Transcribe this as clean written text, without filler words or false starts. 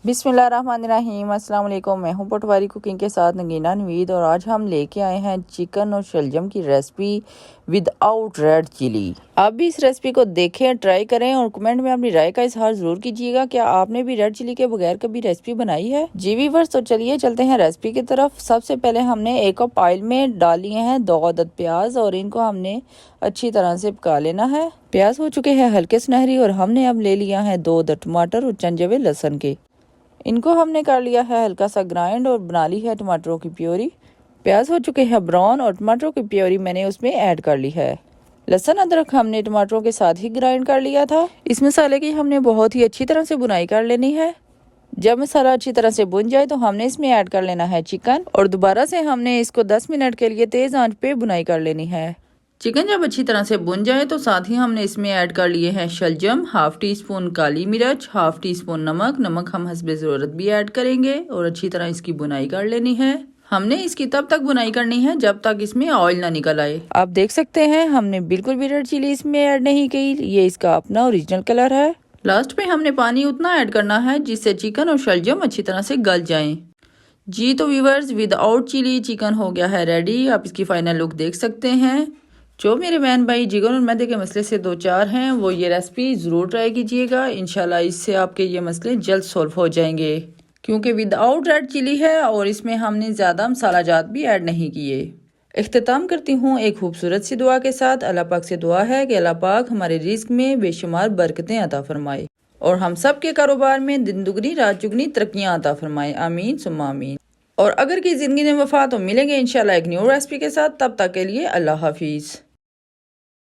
बिस्मिल्लाहिर्रहमानिर्रहीम, अस्सलाम वालेकुम। मैं हूं पटवारी कुकिंग के साथ नगीना नवीद और आज हम लेके आए हैं चिकन और शलजम की रेसिपी विदाउट रेड चिली। आप भी इस रेसिपी को देखें, ट्राई करें और कमेंट में अपनी राय का इजहार जरूर कीजिएगा। क्या आपने भी रेड चिली के बगैर कभी रेसिपी बनाई है? जी वीवर्स, तो चलिए चलते हैं रेसिपी की तरफ। सबसे पहले हमने एक कप ऑयल में डाल लिए हैं 2 अदद प्याज और इनको हमने अच्छी तरह से पका लेना है। प्याज हो चुके हैं हल्के सुनहरी और हमने अब ले लिया है 2 अदद टमाटर और चंद जवे लहसुन के। इनको हमने कर लिया है हल्का सा ग्राइंड और बना ली है टमाटरों की प्योरी। प्याज हो चुके हैं ब्राउन और टमाटरों की प्योरी मैंने उसमें ऐड कर ली है। लहसुन अदरक हमने टमाटरों के साथ ही ग्राइंड कर लिया था। इस मसाले की हमने बहुत ही अच्छी तरह से बुनाई कर लेनी है। जब मसाला अच्छी तरह से बुन जाए तो हमने इसमें ऐड कर लेना है चिकन और दोबारा से हमने इसको 10 मिनट के लिए तेज आंच पे बुनाई कर लेनी है। चिकन जब अच्छी तरह से बुन जाए तो साथ ही हमने इसमें ऐड कर लिए हैं शलजम, हाफ टी स्पून काली मिर्च, हाफ टी स्पून नमक हम हस्बे ज़रूरत भी ऐड करेंगे और अच्छी तरह इसकी बुनाई कर लेनी है। हमने इसकी तब तक बुनाई करनी है जब तक इसमें ऑयल ना निकल आए। आप देख सकते हैं हमने बिल्कुल भी रेड चिली इसमें ऐड नहीं की, ये इसका अपना ओरिजिनल कलर है। लास्ट में हमने पानी उतना ऐड करना है जिससे चिकन और शलजम अच्छी तरह से गल जाएं। जी तो व्यूअर्स, विदाउट चिली चिकन हो गया है रेडी। आप इसकी फाइनल लुक देख सकते हैं। जो मेरे बहन भाई जिगर और मैदे के मसले से 2-4 हैं वो ये रेसिपी ज़रूर ट्राई कीजिएगा। इंशाल्लाह इससे आपके ये मसले जल्द सॉल्व हो जाएंगे क्योंकि विदाउट रेड चिली है और इसमें हमने ज़्यादा मसाला जात भी ऐड नहीं किए। इख्तिताम करती हूँ एक खूबसूरत सी दुआ के साथ। अल्लाह पाक से दुआ है कि अल्लाह पाक हमारे रिस्क में बेशुमार बरकतें अता फरमाए और हम सब के कारोबार में दिन दुगनी रात चुगनी तरक्कियाँ अता फरमाए। आमीन सुम्मा आमीन। और अगर की ज़िंदगी में वफा तो मिलेंगे इंशाल्लाह एक न्यू रेसिपी के साथ। तब तक के लिए अल्लाह हाफिज़।